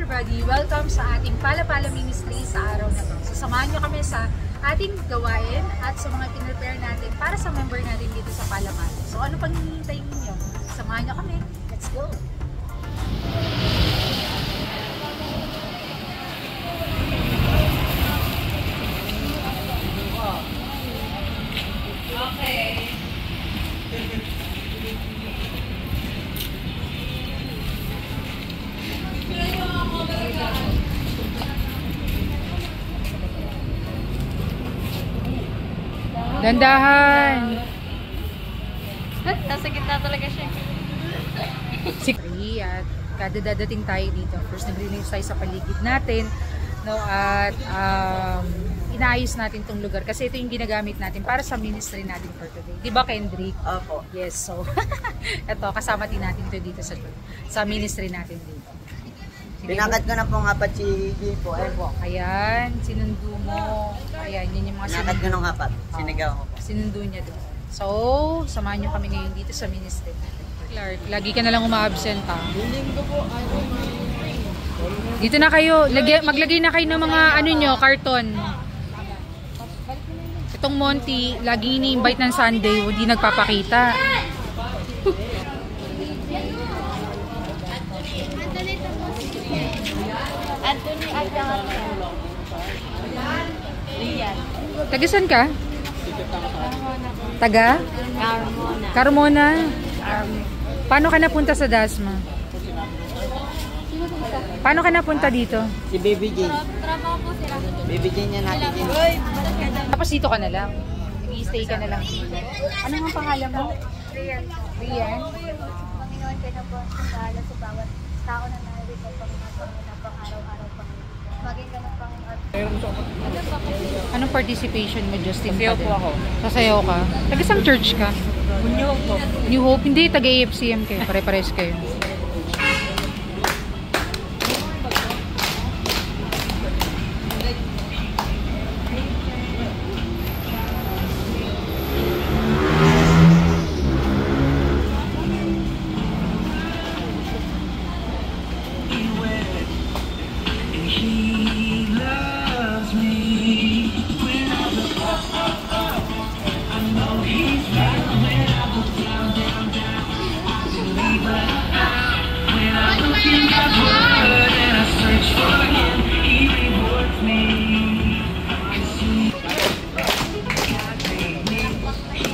everybody! Welcome sa ating Pala-Pala Ministry sa araw na to. So samahan nyo kami sa ating gawain at sa mga pinrepare natin para sa member natin dito sa Pala-Pala. So ano pang hinihintay ninyo? Samahan nyo kami. Let's go! Okay. Dandahan! Nasa gitna talaga siya. At kada dadating tayo dito, first nag-release tayo sa paligid natin, no, at inaayos natin tong lugar kasi ito yung ginagamit natin para sa ministry natin for today. Di ba, Kendrick? Opo. Yes, so ito, kasama din natin ito dito sa ministry natin dito. Pinakad ko na pong apat si Gil po. Opo, ayan, sinundo mo. Ayan, yun yung mga Pinakad ko ng apat. Sinigaw ko po. Sinundo niya doon. So, samahan nyo kami ngayon dito sa ministry natin. Clark, lagi ka na lang uma-absent ha. Dito na kayo, maglagay na kayo ng mga ano nyo, karton. Itong Monty, lagi ini-invite ng Sunday, hindi nagpapakita. Anthony Rian. Taga-san ka? Taga? Carmona. Carmona. Paano ka napunta sa Dasma? Paano ka napunta dito? Si Baby Jane. Trabaho po sila. Baby Jane yan natin din. Tapos dito ka na lang. Nag-i-stay ka na lang dito. Ano ang pangalan mo? Rian. Rian? Panginoon ka na po sa alas sa bawat tao na narito na pang araw-araw pang maging ganun pang Anong participation mo, Justin? Sasayaw po ako. Sasayaw ka? Taga-sang church ka? New Hope po. New Hope? Hindi, taga-AFCM kayo. Pare-pares kayo.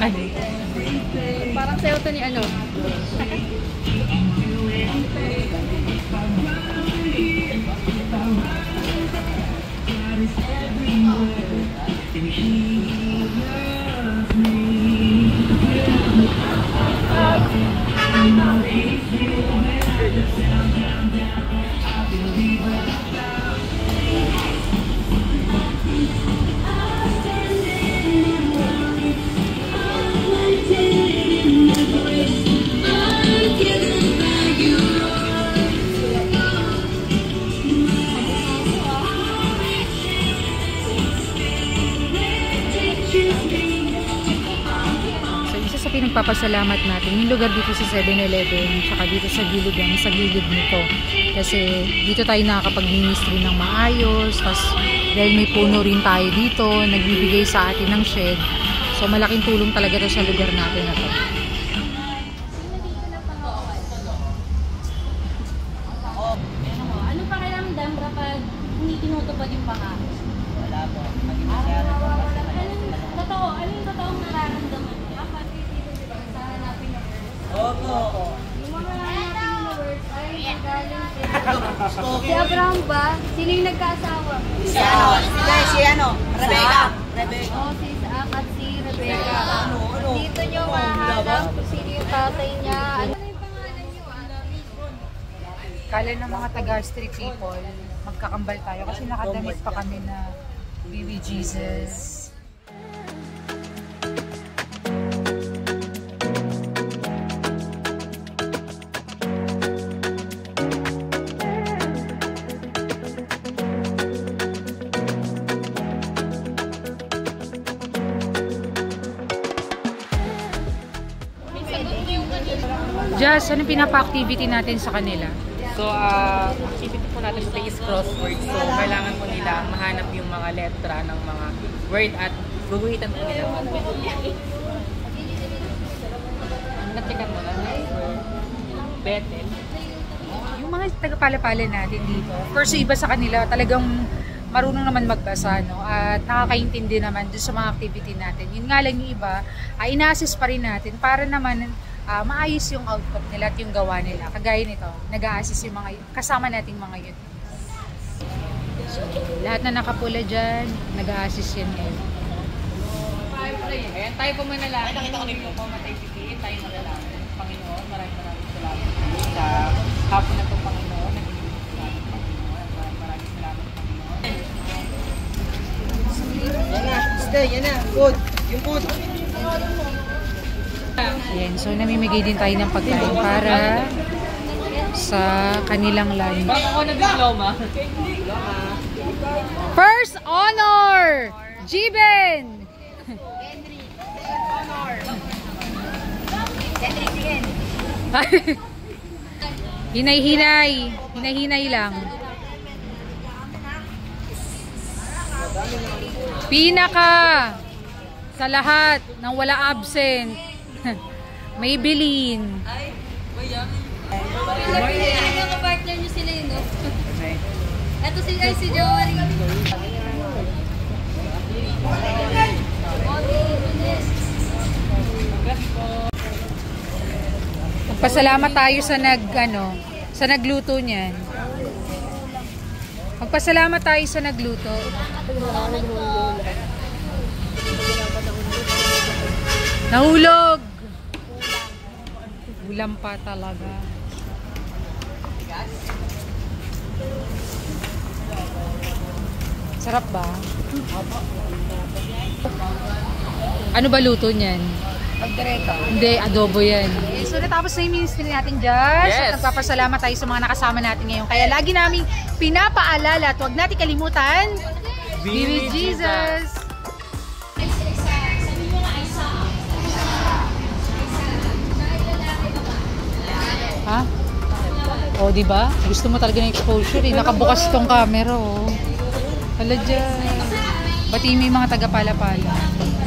Ay. parang sayo to ni ano. Pinagpapasalamat natin yung lugar dito sa 7-Eleven tsaka dito sa gilid nito kasi dito tayo nakakapag-ministry ng maayos, tapos dahil may puno rin tayo dito nagbibigay sa atin ng shed, so malaking tulong talaga to sa lugar natin na to. Ano pakiramdam kapag hindi tinutupad yung pangako? Wala po. Ano yung totoong nararamdaman mo? Kapag sa hanapin na words. Opo. Yung mga hanapin na words ay nagaling si Abraham ba? Sino yung nagkaasawa? Si ano? Rebecca. Oo, si Isaac at si Rebecca. Dito nyo mahanap kung sino yung tatay niya. Ano yung pangalan nyo? Kala ng mga taga-street people magkakambal tayo kasi nakadamit pa kami na Baby Jesus. Jazz, ano pinapa-activity natin sa kanila? So, activity po natin today is crossword. So, kailangan po nila mahanap yung mga letra ng mga word at guguhitan po nila. Nachekan mo na. Betel. Yung mga taga-pala-pala natin dito, of course, iba sa kanila, talagang marunong naman magbasa, no? At nakakaintindi naman dun sa mga activity natin. Yun nga lang yung iba, ina-assist pa rin natin para naman maayos yung output nila at yung gawa nila. Kagaya nito, nag-a-assist yung mga kasama nating mga yun. So, lahat na nakapula dyan, nag-a-assist yan ngayon. Ayan, tayo po manalangin. Nakita ko nito po matay pipiin. Tayo manalangin. Panginoon, maraming salamat sa hapon na po, Panginoon. Nagbibigay sa amin, Panginoon. Maraming salamat, Panginoon. Yan na. Stay, yan na. Food. Yung food. Ayan, so namimigay din tayo ng pagkain para sa kanilang lunch. Baka ako na diploma. First honor! Jiben! Hinay-hinay. Hinay-hinay lang. Pinaka sa lahat ng wala absent. Maybelline. Nagkakapartner niyo sila yun, no? Ito si Jory. Magpasalamat tayo sa sa nagluto niyan. Magpasalamat tayo sa nagluto. Nahulog. Ulam pa talaga. Sarap ba? Ano ba luto niyan? Pagdireto. Hindi, adobo yan. So natapos na yung ministry natin, Josh. Yes. At nagpapasalamat tayo sa mga nakasama natin ngayon. Kaya lagi namin pinapaalala at huwag natin kalimutan, be with Jesus! Ha? O, diba? Gusto mo talaga ng exposure eh. Nakabukas tong camera, oh. Hala dyan. Batiin mo yung mga taga-pala-pala.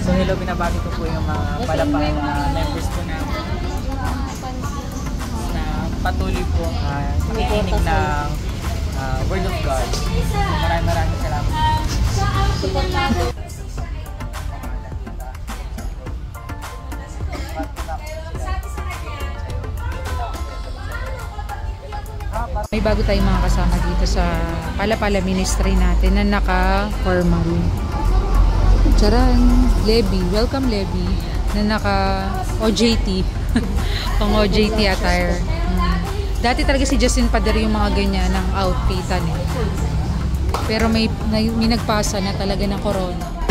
So hello, binabati ko po yung mga palapala members ko na patuloy po nakikinig ng Word of God. Maraming salamat. May bago tayong mga kasama dito sa Pala-Pala Ministry natin na naka-formal. Charan! Levi. Welcome, Levi. Na naka-OJT. Pang OJT attire. Dati talaga si Justin Pader yung mga ganyan ng outfitan eh. Pero may nagpasa na talaga ng corona.